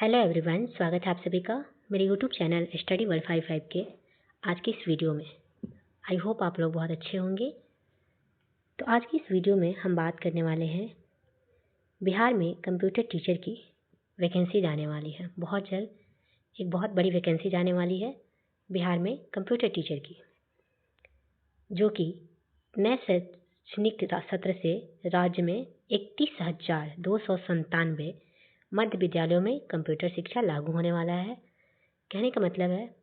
Hello everyone, स्वागत है आप सभी का मेरे यूट्यूब चैनल स्टडी वर्ल्ड 55 के आज की इस वीडियो में। आई होप आप लोग बहुत अच्छे होंगे। तो आज की इस वीडियो में हम बात करने वाले हैं बिहार में कंप्यूटर टीचर की वैकेंसी जाने वाली है। बहुत जल्द एक बहुत बड़ी वैकेंसी जाने वाली है बिहार में कंप्यूटर टीचर की, जो कि नए शैक्षणिक सत्र से राज्य में 31,297 मध्य विद्यालयों में कंप्यूटर शिक्षा लागू होने वाला है। कहने का मतलब है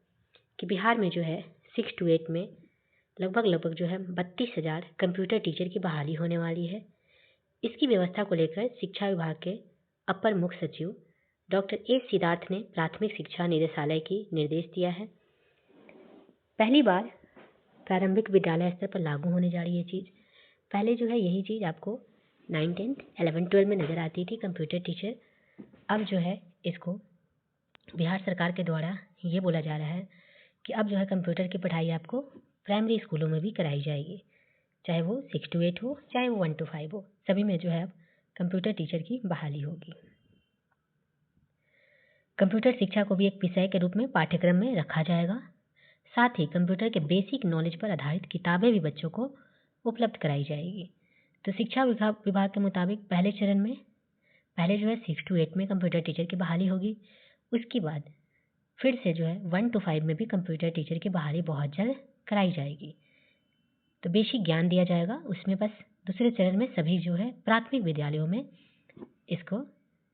कि बिहार में जो है 6 to 8 में लगभग जो है 32,000 कंप्यूटर टीचर की बहाली होने वाली है। इसकी व्यवस्था को लेकर शिक्षा विभाग के अपर मुख्य सचिव डॉक्टर ए सिद्धार्थ ने प्राथमिक शिक्षा निदेशालय की निर्देश दिया है। पहली बार प्रारंभिक विद्यालय स्तर पर लागू होने जा रही है चीज़। पहले जो है यही चीज़ आपको 9, 10, 11, 12 में नज़र आती थी कंप्यूटर टीचर। अब जो है इसको बिहार सरकार के द्वारा ये बोला जा रहा है कि अब जो है कंप्यूटर की पढ़ाई आपको प्राइमरी स्कूलों में भी कराई जाएगी, चाहे वो 6 to 8 हो, चाहे वो 1 to 5 हो, सभी में जो है अब कंप्यूटर टीचर की बहाली होगी। कंप्यूटर शिक्षा को भी एक विषय के रूप में पाठ्यक्रम में रखा जाएगा। साथ ही कंप्यूटर के बेसिक नॉलेज पर आधारित किताबें भी बच्चों को उपलब्ध कराई जाएगी। तो शिक्षा विभाग के मुताबिक पहले चरण में पहले जो है 6 to 8 में कंप्यूटर टीचर की बहाली होगी। उसके बाद फिर से जो है 1 to 5 में भी कंप्यूटर टीचर की बहाली बहुत जल्द कराई जाएगी। तो बेसिक ज्ञान दिया जाएगा उसमें। बस दूसरे चरण में सभी जो है प्राथमिक विद्यालयों में इसको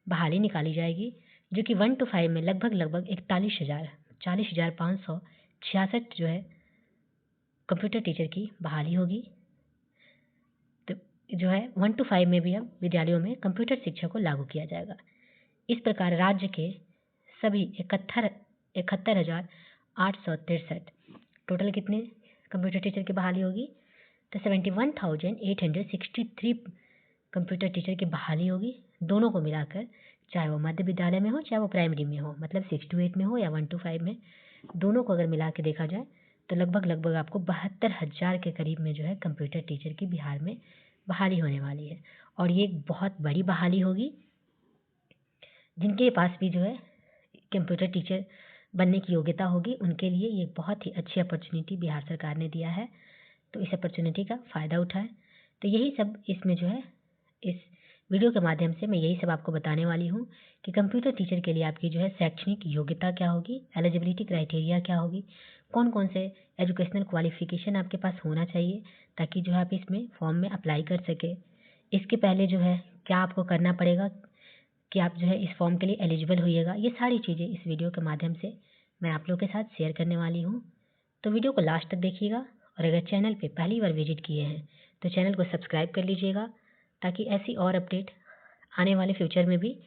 बहाली निकाली जाएगी, जो कि 1 to 5 में लगभग 40,566 जो है कंप्यूटर टीचर की बहाली होगी। तो जो है 1 to 5 में भी अब विद्यालयों में कंप्यूटर शिक्षा को लागू किया जाएगा। इस प्रकार राज्य के सभी 71,863 टोटल कितने कंप्यूटर टीचर की बहाली होगी? तो 71,863 कंप्यूटर टीचर की बहाली होगी, दोनों को मिलाकर, चाहे वो मध्य विद्यालय में हो चाहे वो प्राइमरी में हो, मतलब 6 to 8 में हो या 1 to 5 में, दोनों को अगर मिला के देखा जाए तो लगभग आपको 72,000 के करीब में जो है कंप्यूटर टीचर की बिहार में बहाली होने वाली है। और ये एक बहुत बड़ी बहाली होगी। जिनके पास भी जो है कंप्यूटर टीचर बनने की योग्यता होगी उनके लिए ये बहुत ही अच्छी अपॉर्चुनिटी बिहार सरकार ने दिया है। तो इस अपॉर्चुनिटी का फ़ायदा उठाएं। तो यही सब इसमें जो है इस वीडियो के माध्यम से मैं यही सब आपको बताने वाली हूँ कि कंप्यूटर टीचर के लिए आपकी जो है शैक्षणिक योग्यता क्या होगी, एलिजिबिलिटी क्राइटेरिया क्या होगी, कौन कौन से एजुकेशनल क्वालिफिकेशन आपके पास होना चाहिए ताकि जो है आप इसमें फॉर्म में अप्लाई कर सके। इसके पहले जो है क्या आपको करना पड़ेगा कि आप जो है इस फॉर्म के लिए एलिजिबल होइएगा, ये सारी चीज़ें इस वीडियो के माध्यम से मैं आप लोगों के साथ शेयर करने वाली हूँ। तो वीडियो को लास्ट तक देखिएगा और अगर चैनल पे पहली बार विजिट किए हैं तो चैनल को सब्सक्राइब कर लीजिएगा ताकि ऐसी और अपडेट आने वाले फ्यूचर में भी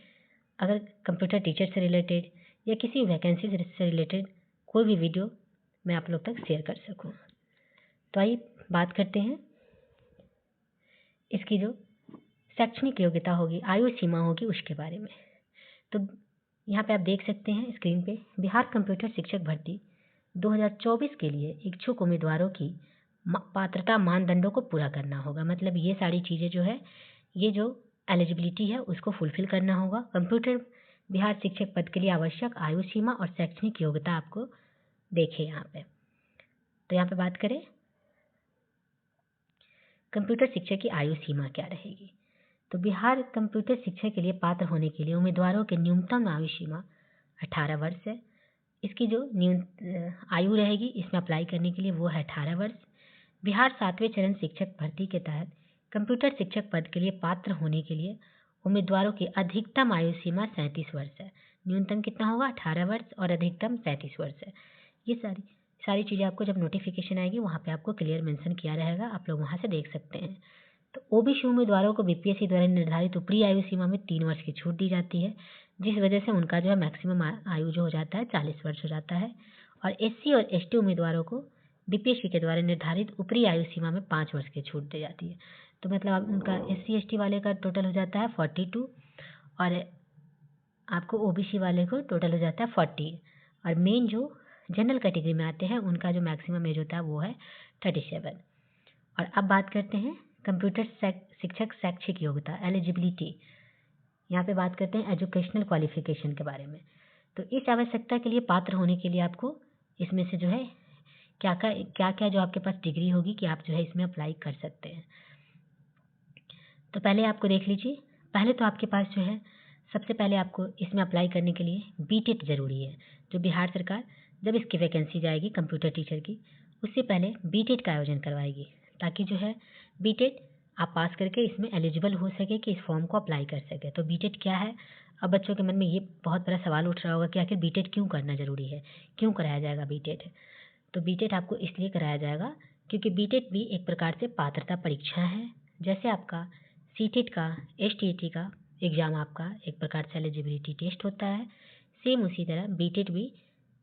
अगर कंप्यूटर टीचर से रिलेटेड या किसी वैकेंसी से रिलेटेड कोई भी वीडियो मैं आप लोग तक शेयर कर सकूँ। तो आइए बात करते हैं इसकी जो शैक्षणिक योग्यता होगी, आयु सीमा होगी, उसके बारे में। तो यहाँ पे आप देख सकते हैं स्क्रीन पे बिहार कंप्यूटर शिक्षक भर्ती 2024 के लिए इच्छुक उम्मीदवारों की पात्रता मानदंडों को पूरा करना होगा। मतलब ये सारी चीज़ें जो है, ये जो एलिजिबिलिटी है उसको फुलफिल करना होगा। कंप्यूटर बिहार शिक्षक पद के लिए आवश्यक आयु सीमा और शैक्षणिक योग्यता आपको देखें यहाँ पे। तो यहाँ पे बात करें कंप्यूटर शिक्षक की आयु सीमा क्या रहेगी। तो बिहार कंप्यूटर शिक्षा के लिए पात्र होने के लिए उम्मीदवारों की न्यूनतम आयु सीमा 18 वर्ष है। इसकी जो आयु रहेगी इसमें अप्लाई करने के लिए वो है 18 वर्ष। बिहार 7वें चरण शिक्षक भर्ती के तहत कंप्यूटर शिक्षक पद के लिए पात्र होने के लिए उम्मीदवारों की अधिकतम आयु सीमा 37 वर्ष है। न्यूनतम कितना होगा? 18 वर्ष और अधिकतम 37 वर्ष है। ये सारी चीज़ें आपको जब नोटिफिकेशन आएगी वहाँ पे आपको क्लियर मेंशन किया रहेगा, आप लोग वहाँ से देख सकते हैं। तो ओबीसी उम्मीदवारों को बीपीएससी द्वारा निर्धारित ऊपरी आयु सीमा में 3 वर्ष की छूट दी जाती है, जिस वजह से उनका जो है मैक्सिमम आयु जो हो जाता है 40 वर्ष हो जाता है। और एससी और एसटी उम्मीदवारों को बीपीएससी के द्वारा निर्धारित ऊपरी आयु सीमा में 5 वर्ष की छूट दी जाती है। तो मतलब अब उनका एससी एसटी वाले का टोटल हो जाता है 42 और आपको ओबीसी वाले को टोटल हो जाता है 40। और मेन जो जनरल कैटेगरी में आते हैं उनका जो मैक्सिमम एज होता है वो है 37। और अब बात करते हैं कंप्यूटर शिक्षक शैक्षिक योग्यता एलिजिबिलिटी। यहाँ पे बात करते हैं एजुकेशनल क्वालिफिकेशन के बारे में। तो इस आवश्यकता के लिए पात्र होने के लिए आपको इसमें से जो है क्या क्या जो आपके पास डिग्री होगी कि आप जो है इसमें अप्लाई कर सकते हैं। तो पहले आपको देख लीजिए, पहले तो आपके पास जो है सबसे पहले आपको इसमें अप्लाई करने के लिए बीटेट ज़रूरी है। जो बिहार सरकार जब इसकी वैकेंसी जाएगी कंप्यूटर टीचर की, उससे पहले बीटेट का आयोजन करवाएगी, ताकि जो है बीटेट आप पास करके इसमें एलिजिबल हो सके कि इस फॉर्म को अप्लाई कर सके। तो बीटेट क्या है? अब बच्चों के मन में ये बहुत बड़ा सवाल उठ रहा होगा कि आखिर बीटेट क्यों करना ज़रूरी है, क्यों कराया जाएगा बीटेट? तो बीटेट आपको इसलिए कराया जाएगा क्योंकि बीटेट भी एक प्रकार से पात्रता परीक्षा है। जैसे आपका सीटेट का, एसटीईटी का एग्ज़ाम आपका एक प्रकार से एलिजिबिलिटी टेस्ट होता है, सेम उसी तरह बीटेट भी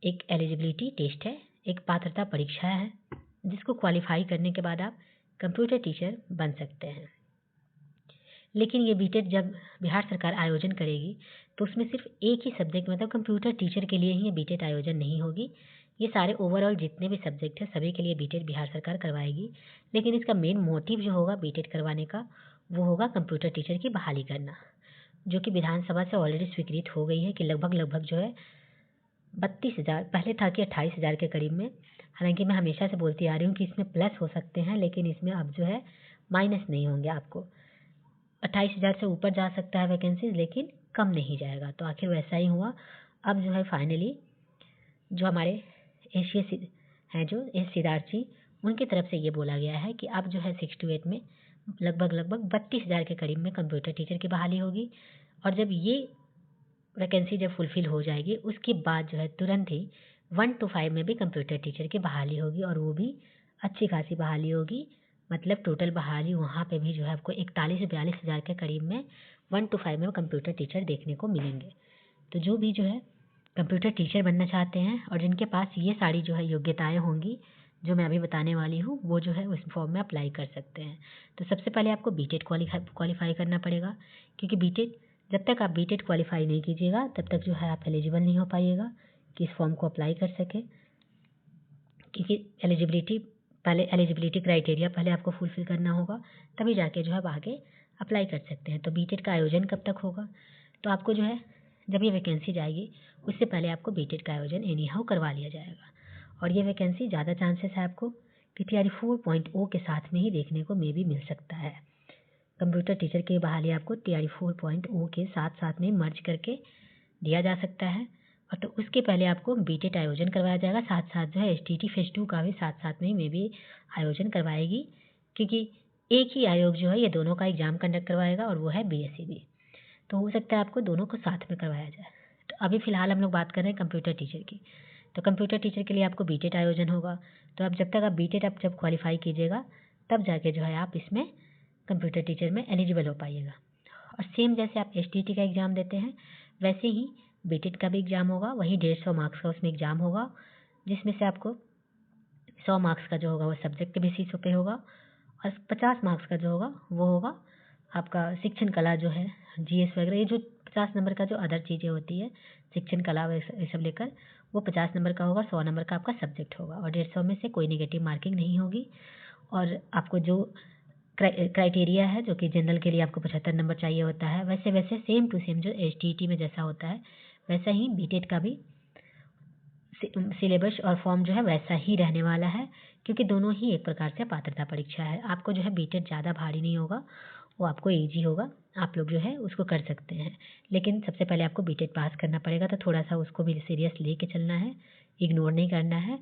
एक एलिजिबिलिटी टेस्ट है, एक पात्रता परीक्षा है, जिसको क्वालिफाई करने के बाद आप कंप्यूटर टीचर बन सकते हैं। लेकिन ये बीटेट जब बिहार सरकार आयोजन करेगी तो उसमें सिर्फ एक ही सब्जेक्ट मतलब कंप्यूटर टीचर के लिए ही ये बीटेट आयोजन नहीं होगी। ये सारे ओवरऑल जितने भी सब्जेक्ट हैं सभी के लिए बीटेट बिहार सरकार करवाएगी। लेकिन इसका मेन मोटिव जो होगा बीटेट करवाने का वो होगा कंप्यूटर टीचर की बहाली करना, जो कि विधानसभा से ऑलरेडी स्वीकृत हो गई है कि लगभग जो है 32,000, पहले था कि 28,000 के करीब में। हालांकि मैं हमेशा से बोलती आ रही हूँ कि इसमें प्लस हो सकते हैं, लेकिन इसमें अब जो है माइनस नहीं होंगे। आपको 28,000 से ऊपर जा सकता है वैकेंसीज, लेकिन कम नहीं जाएगा। तो आखिर वैसा ही हुआ। अब जो है फाइनली जो हमारे एशिया हैं जो एस सिद्धार्थ जी, उनकी तरफ से ये बोला गया है कि अब जो है 6 to 8 में लगभग 32,000 के करीब में कंप्यूटर टीचर की बहाली होगी। और जब ये वैकेंसी जब फुलफिल हो जाएगी उसके बाद जो है तुरंत ही 1 to 5 में भी कंप्यूटर टीचर की बहाली होगी, और वो भी अच्छी खासी बहाली होगी। मतलब टोटल बहाली वहाँ पे भी जो है आपको 41 से 42,000 के करीब में 1 to 5 में कंप्यूटर टीचर देखने को मिलेंगे। तो जो भी जो है कंप्यूटर टीचर बनना चाहते हैं और जिनके पास ये सारी जो है योग्यताएं होंगी जो मैं अभी बताने वाली हूँ, वो जो है उस फॉर्म में अप्लाई कर सकते हैं। तो सबसे पहले आपको बीटेट क्वालिफाई करना पड़ेगा, क्योंकि बीटेट जब तक आप बीटेट क्वालिफाई नहीं कीजिएगा तब तक जो है आप एलिजिबल नहीं हो पाइएगा कि इस फॉर्म को अप्लाई कर सके। क्योंकि एलिजिबिलिटी क्राइटेरिया पहले आपको फुलफिल करना होगा, तभी जाके जो है आप आगे अप्लाई कर सकते हैं। तो बीटेट का आयोजन कब तक होगा? तो आपको जो है जब ये वैकेंसी जाएगी उससे पहले आपको बीटेट का आयोजन एनी हाउ करवा लिया जाएगा। और ये वैकेंसी ज़्यादा चांसेस है आपको कि TRE 4.0 के साथ में ही देखने को मे भी मिल सकता है। कंप्यूटर टीचर की बहाली आपको TRE 4.0 के साथ साथ में मर्ज करके दिया जा सकता है। और तो उसके पहले आपको बीटेट आयोजन करवाया जाएगा, साथ साथ जो है STT फेज 2 का भी साथ साथ में मे भी आयोजन करवाएगी, क्योंकि एक ही आयोग जो है ये दोनों का एग्जाम कंडक्ट करवाएगा और वो है BSEB। तो हो सकता है आपको दोनों को साथ में करवाया जाए। तो अभी फ़िलहाल हम लोग बात कर रहे हैं कंप्यूटर टीचर की। तो कंप्यूटर टीचर के लिए आपको बीटेट आयोजन होगा। तो अब जब तक आप बीटेट आप जब क्वालिफाई कीजिएगा तब जाके जो है आप इसमें कंप्यूटर टीचर में एलिजिबल हो पाइएगा। और सेम जैसे आप STT का एग्ज़ाम देते हैं वैसे ही बीटेट का भी एग्ज़ाम होगा। वही 150 मार्क्स का उसमें एग्ज़ाम होगा, जिसमें से आपको 100 मार्क्स का जो होगा वो सब्जेक्ट बेसिस पे होगा, और 50 मार्क्स का जो होगा वो होगा आपका शिक्षण कला जो है GS वगैरह, ये जो 50 नंबर का जो अदर चीज़ें होती है शिक्षण कला ये सब लेकर वो 50 नंबर का होगा, 100 नंबर का आपका सब्जेक्ट होगा, और 150 में से कोई नेगेटिव मार्किंग नहीं होगी। और आपको जो क्राइटेरिया है जो कि जनरल के लिए आपको 75 नंबर चाहिए होता है, वैसे सेम टू सेम जो STT में जैसा होता है वैसा ही बीटेट का भी सिलेबस और फॉर्म जो है वैसा ही रहने वाला है, क्योंकि दोनों ही एक प्रकार से पात्रता परीक्षा है। आपको जो है बीटेट ज़्यादा भारी नहीं होगा, वो आपको ईजी होगा, आप लोग जो है उसको कर सकते हैं। लेकिन सबसे पहले आपको बीटेट पास करना पड़ेगा, तो थोड़ा सा उसको भी सीरियस लेके चलना है, इग्नोर नहीं करना है,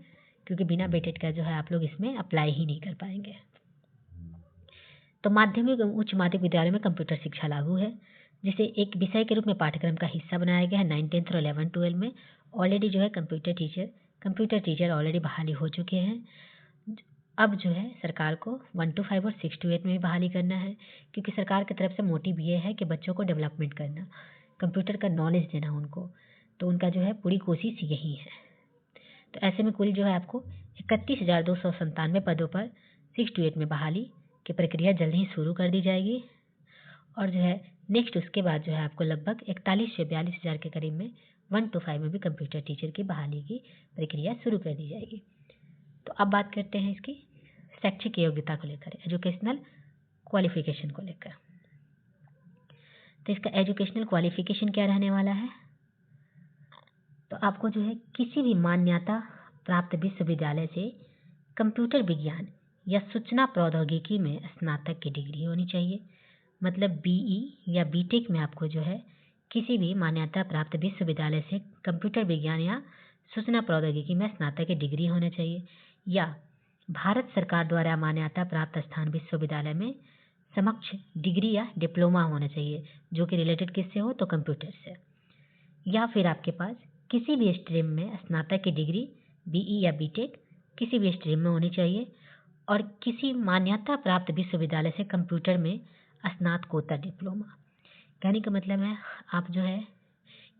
क्योंकि बिना बीटेट का जो है आप लोग इसमें अप्लाई ही नहीं कर पाएंगे। तो माध्यमिक एवं उच्च माध्यमिक विद्यालय में कंप्यूटर शिक्षा लागू है, जिसे एक विषय के रूप में पाठ्यक्रम का हिस्सा बनाया गया है। 9th 10th और 11th 12 में ऑलरेडी जो है कंप्यूटर टीचर ऑलरेडी बहाली हो चुके हैं। अब जो है सरकार को 1 to 5 और 6 to 8 में भी बहाली करना है, क्योंकि सरकार की तरफ से मोटिव ये है कि बच्चों को डेवलपमेंट करना, कंप्यूटर का नॉलेज देना उनको। तो उनका जो है पूरी कोशिश यही है। तो ऐसे में कुल जो है आपको 31,297 पदों पर 6 to 8 में बहाली की प्रक्रिया जल्द ही शुरू कर दी जाएगी। और जो है नेक्स्ट उसके बाद जो है आपको लगभग 41 से 42,000 के करीब में 1 to 5 में भी कंप्यूटर टीचर की बहाली की प्रक्रिया शुरू कर दी जाएगी। तो अब बात करते हैं इसकी शैक्षिक योग्यता को लेकर, एजुकेशनल क्वालिफिकेशन को लेकर। तो इसका एजुकेशनल क्वालिफिकेशन क्या रहने वाला है, तो आपको जो है किसी भी मान्यता प्राप्त विश्वविद्यालय से कंप्यूटर विज्ञान या सूचना प्रौद्योगिकी में स्नातक की डिग्री होनी चाहिए। मतलब बीई या बीटेक में आपको जो है किसी भी मान्यता प्राप्त विश्वविद्यालय से कंप्यूटर विज्ञान या सूचना प्रौद्योगिकी में स्नातक की डिग्री होनी चाहिए, या भारत सरकार द्वारा मान्यता प्राप्त स्थान विश्वविद्यालय में समक्ष डिग्री या डिप्लोमा होना चाहिए, जो कि रिलेटेड किससे हो, तो कंप्यूटर से। या फिर आपके पास किसी भी स्ट्रीम में स्नातक की डिग्री बीई या बीटेक किसी भी स्ट्रीम में होनी चाहिए, और किसी मान्यता प्राप्त विश्वविद्यालय से कंप्यूटर में स्नातकोत्तर डिप्लोमा। कहने का मतलब है आप जो है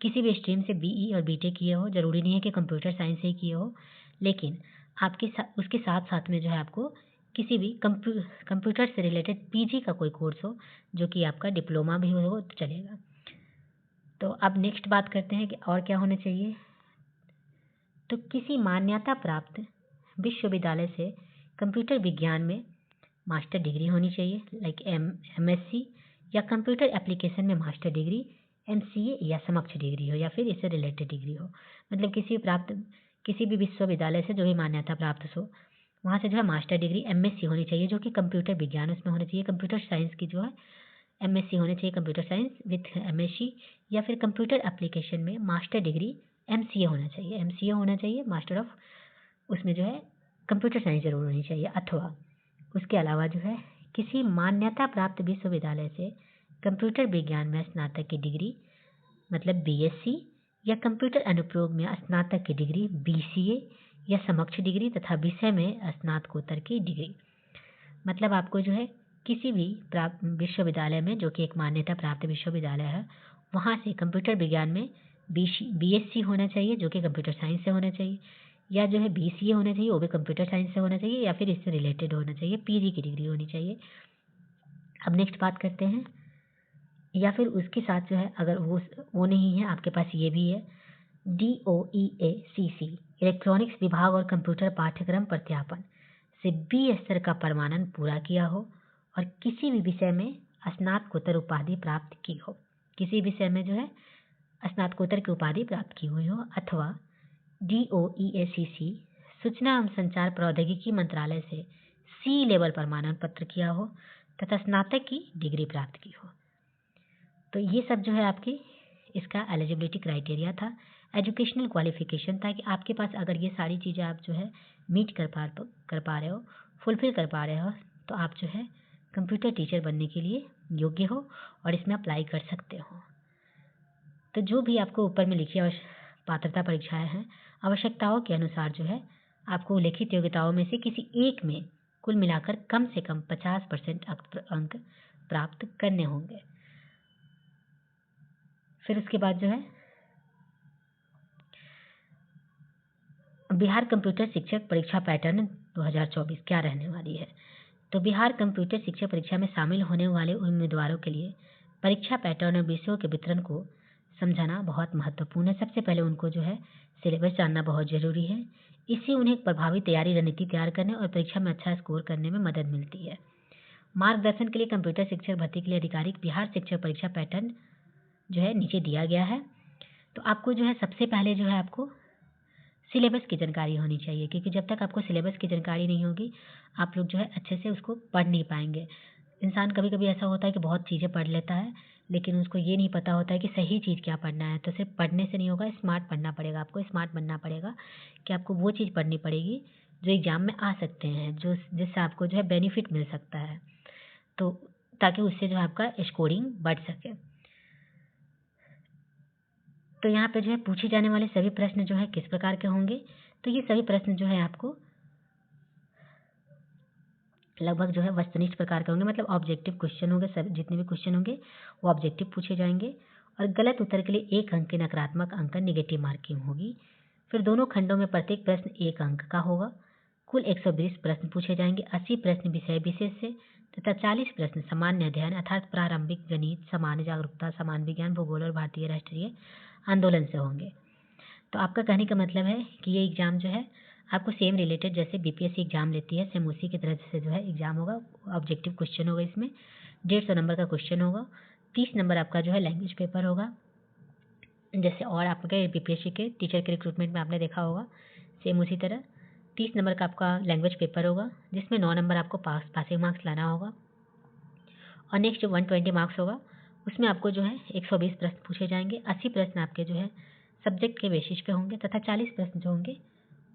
किसी भी स्ट्रीम से बीई और बीटेक किए हो, जरूरी नहीं है कि कंप्यूटर साइंस से ही किए हो, लेकिन आपके उसके साथ साथ में जो है आपको किसी भी कंप्यूटर से रिलेटेड पीजी का कोई कोर्स हो, जो कि आपका डिप्लोमा भी हो तो चलेगा। तो अब नेक्स्ट बात करते हैं कि और क्या होना चाहिए। तो किसी मान्यता प्राप्त विश्वविद्यालय से कंप्यूटर विज्ञान में मास्टर डिग्री होनी चाहिए, लाइक एमएससी, या कंप्यूटर एप्लीकेशन में मास्टर डिग्री एमसीए या समक्ष डिग्री हो, या फिर इससे रिलेटेड डिग्री हो। मतलब किसी भी विश्वविद्यालय से जो भी मान्यता प्राप्त हो वहाँ से जो है मास्टर डिग्री एमएससी होनी चाहिए, जो कि कंप्यूटर विज्ञान उसमें होना चाहिए। कंप्यूटर साइंस की जो है एमएससी होनी चाहिए, कंप्यूटर साइंस विथ एमएससी, या फिर कंप्यूटर एप्लीकेशन में मास्टर डिग्री एमसीए होना चाहिए, मास्टर ऑफ उसमें जो है कंप्यूटर साइंस जरूर होनी चाहिए। अथवा उसके अलावा जो है किसी मान्यता प्राप्त विश्वविद्यालय से कंप्यूटर विज्ञान में स्नातक की डिग्री मतलब बीएससी, या कंप्यूटर अनुप्रयोग में स्नातक की डिग्री बीसीए या समक्ष डिग्री, तथा विषय में स्नातकोत्तर की डिग्री। मतलब आपको जो है किसी भी विश्वविद्यालय में, जो कि एक मान्यता प्राप्त विश्वविद्यालय है, वहाँ से कंप्यूटर विज्ञान में बीएससी होना चाहिए, जो कि कंप्यूटर साइंस से होना चाहिए, या जो है बीसीए होना चाहिए, वो भी कंप्यूटर साइंस से होना चाहिए, या फिर इससे रिलेटेड होना चाहिए, पीजी की डिग्री होनी चाहिए। अब नेक्स्ट बात करते हैं, या फिर उसके साथ जो है अगर वो नहीं है, आपके पास ये भी है, DOEACC इलेक्ट्रॉनिक्स विभाग और कंप्यूटर पाठ्यक्रम प्रत्यापन से बी स्तर का प्रमाणन पूरा किया हो और किसी भी विषय में स्नातकोत्तर उपाधि प्राप्त की हो, किसी विषय में जो है स्नातकोत्तर की उपाधि प्राप्त की हुई हो, अथवा DOEACC सूचना एवं संचार प्रौद्योगिकी मंत्रालय से सी लेवल प्रमाणन पत्र किया हो तथा स्नातक की डिग्री प्राप्त की हो। तो ये सब जो है आपकी इसका एलिजिबिलिटी क्राइटेरिया था, एजुकेशनल क्वालिफिकेशन था, कि आपके पास अगर ये सारी चीज़ें आप जो है मीट कर पा रहे हो, फुलफिल कर पा रहे हो, तो आप जो है कंप्यूटर टीचर बनने के लिए योग्य हो और इसमें अप्लाई कर सकते हो। तो जो भी आपको ऊपर में लिखी पात्रता परीक्षाएं हैं, आवश्यकताओं के अनुसार जो है आपको लिखित योग्यताओं में से किसी एक में कुल मिलाकर कम से कम 50% अंक प्राप्त करने होंगे। फिर उसके बाद जो है बिहार कंप्यूटर शिक्षक परीक्षा पैटर्न 2024 क्या रहने वाली है। तो बिहार कंप्यूटर शिक्षक परीक्षा में शामिल होने वाले उम्मीदवारों के लिए परीक्षा पैटर्न और विषयों के वितरण को समझाना बहुत महत्वपूर्ण है। सबसे पहले उनको जो है सिलेबस जानना बहुत जरूरी है, इससे उन्हें एक प्रभावी तैयारी रणनीति तैयार करने और परीक्षा में अच्छा स्कोर करने में मदद मिलती है। मार्गदर्शन के लिए कंप्यूटर शिक्षक भर्ती के लिए आधिकारिक बिहार शिक्षक परीक्षा पैटर्न जो है नीचे दिया गया है। तो आपको जो है सबसे पहले जो है आपको सिलेबस की जानकारी होनी चाहिए, क्योंकि जब तक आपको सिलेबस की जानकारी नहीं होगी आप लोग जो है अच्छे से उसको पढ़ नहीं पाएंगे। इंसान कभी कभी ऐसा होता है कि बहुत चीज़ें पढ़ लेता है, लेकिन उसको ये नहीं पता होता है कि सही चीज़ क्या पढ़ना है। तो सिर्फ पढ़ने से नहीं होगा, स्मार्ट पढ़ना पड़ेगा, आपको स्मार्ट बनना पड़ेगा कि आपको वो चीज़ पढ़नी पड़ेगी जो एग्ज़ाम में आ सकते हैं, जो जिससे आपको जो है बेनिफिट मिल सकता है, तो ताकि उससे जो है आपका स्कोरिंग बढ़ सके। तो यहाँ पे जो है पूछे जाने वाले सभी प्रश्न जो है किस प्रकार के होंगे, तो ये सभी प्रश्न जो है आपको लगभग जो है वस्तुनिष्ठ प्रकार के होंगे, मतलब ऑब्जेक्टिव क्वेश्चन होंगे। सब जितने भी क्वेश्चन होंगे वो ऑब्जेक्टिव पूछे जाएंगे, और गलत उत्तर के लिए 1 अंक की नकारात्मक अंक नेगेटिव मार्किंग होगी। फिर दोनों खंडों में प्रत्येक प्रश्न 1 अंक का होगा। कुल 120 प्रश्न पूछे जाएंगे, 80 प्रश्न विषय विशेष से तथा 40 प्रश्न सामान्य अध्ययन अर्थात प्रारंभिक गणित, सामान्य जागरूकता, सामान्य विज्ञान, भूगोल और भारतीय राष्ट्रीय आंदोलन से होंगे। तो आपका कहने का मतलब है कि ये एग्ज़ाम जो है आपको सेम रिलेटेड जैसे बीपीएससी एग्जाम लेती है, सेम उसी की तरह से जो है एग्जाम होगा। ऑब्जेक्टिव क्वेश्चन होगा, इसमें 150 नंबर का क्वेश्चन होगा, 30 नंबर आपका जो है लैंग्वेज पेपर होगा। जैसे और आपके बीपीएससी के टीचर के रिक्रूटमेंट में आपने देखा होगा, सेम उसी तरह 30 नंबर का आपका लैंग्वेज पेपर होगा, जिसमें 9 नंबर आपको पासिंग मार्क्स लाना होगा। और नेक्स्ट जो 120 मार्क्स होगा, उसमें आपको जो है 120 प्रश्न पूछे जाएंगे। 80 प्रश्न आपके जो है सब्जेक्ट के बेसिस पे होंगे तथा 40 प्रश्न जो होंगे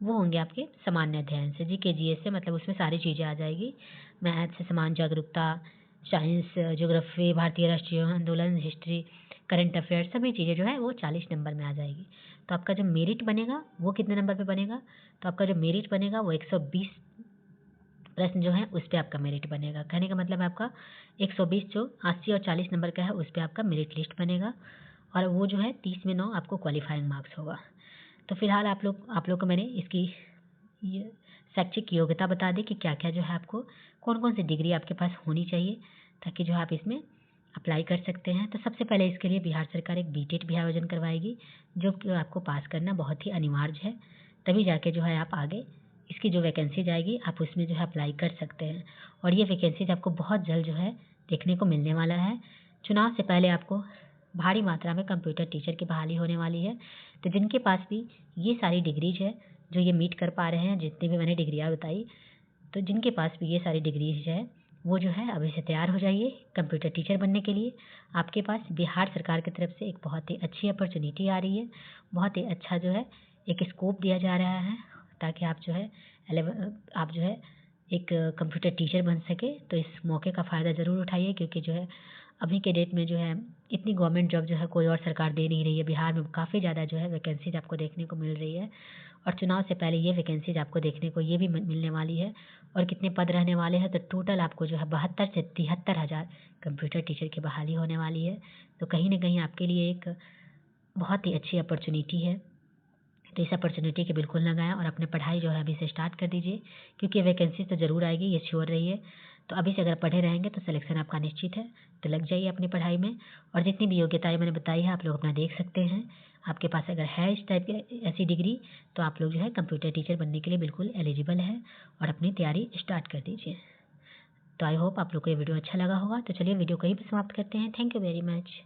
वो होंगे आपके सामान्य अध्ययन से, जीके जीएस से, मतलब उसमें सारी चीज़ें आ जाएगी। मैथ से समान जागरूकता, साइंस, ज्योग्राफी, भारतीय राष्ट्रीय आंदोलन, हिस्ट्री, करंट अफेयर्स, सभी चीज़ें जो है वो 40 नंबर में आ जाएगी। तो आपका जो मेरिट बनेगा वो कितने नंबर पे बनेगा, तो आपका जो मेरिट बनेगा वो 120 प्रश्न जो है उस पर आपका मेरिट बनेगा। कहने का मतलब है आपका 120 जो 80 और 40 नंबर का है उस पर आपका मेरिट लिस्ट बनेगा, और वो जो है 30 में 9 आपको क्वालिफाइंग मार्क्स होगा। तो फिलहाल आप लोग को मैंने इसकी ये शैक्षिक योग्यता बता दी कि क्या क्या जो है आपको कौन कौन सी डिग्री आपके पास होनी चाहिए ताकि जो आप इसमें अप्लाई कर सकते हैं। तो सबसे पहले इसके लिए बिहार सरकार एक बीटेट भी आयोजन करवाएगी, जो कि आपको पास करना बहुत ही अनिवार्य है, तभी जाके जो है आप आगे इसकी जो वैकेंसी जाएगी आप उसमें जो है अप्लाई कर सकते हैं। और ये वैकेंसीज आपको बहुत जल्द जो है देखने को मिलने वाला है। चुनाव से पहले आपको भारी मात्रा में कंप्यूटर टीचर की बहाली होने वाली है। तो जिनके पास भी ये सारी डिग्रीज है, जो ये मीट कर पा रहे हैं, जितनी भी मैंने डिग्रियाँ बताई, तो जिनके पास भी ये सारी डिग्रीज है वो जो है अभी से तैयार हो जाइए कंप्यूटर टीचर बनने के लिए। आपके पास बिहार सरकार की तरफ से एक बहुत ही अच्छी अपॉर्चुनिटी आ रही है, बहुत ही अच्छा जो है एक स्कोप दिया जा रहा है ताकि आप जो है एक कंप्यूटर टीचर बन सके। तो इस मौके का फ़ायदा ज़रूर उठाइए, क्योंकि जो है अभी के डेट में जो है इतनी गवर्नमेंट जॉब जो है कोई और सरकार दे नहीं रही है। बिहार में काफ़ी ज़्यादा जो है वैकेंसीज आपको देखने को मिल रही है, और चुनाव से पहले ये वैकेंसीज आपको देखने को ये भी मिलने वाली है। और कितने पद रहने वाले हैं, तो टोटल आपको जो है 72 से 73 हज़ार कंप्यूटर टीचर की बहाली होने वाली है। तो कहीं ना कहीं आपके लिए एक बहुत ही अच्छी अपॉर्चुनिटी है। तो इस अपॉर्चुनिटी के बिल्कुल ना गवाएं और अपने पढ़ाई जो है अभी से स्टार्ट कर दीजिए, क्योंकि वैकेंसी तो ज़रूर आएगी, ये श्योर रहिए। तो अभी से अगर पढ़े रहेंगे तो सिलेक्शन आपका निश्चित है। तो लग जाइए अपनी पढ़ाई में, और जितनी भी योग्यताएं मैंने बताई है आप लोग अपना देख सकते हैं। आपके पास अगर है इस टाइप की ऐसी डिग्री तो आप लोग जो है कंप्यूटर टीचर बनने के लिए बिल्कुल एलिजिबल है, और अपनी तैयारी स्टार्ट कर दीजिए। तो आई होप आप लोग को ये वीडियो अच्छा लगा होगा। तो चलिए वीडियो को यहीं पर समाप्त करते हैं। Thank you very much.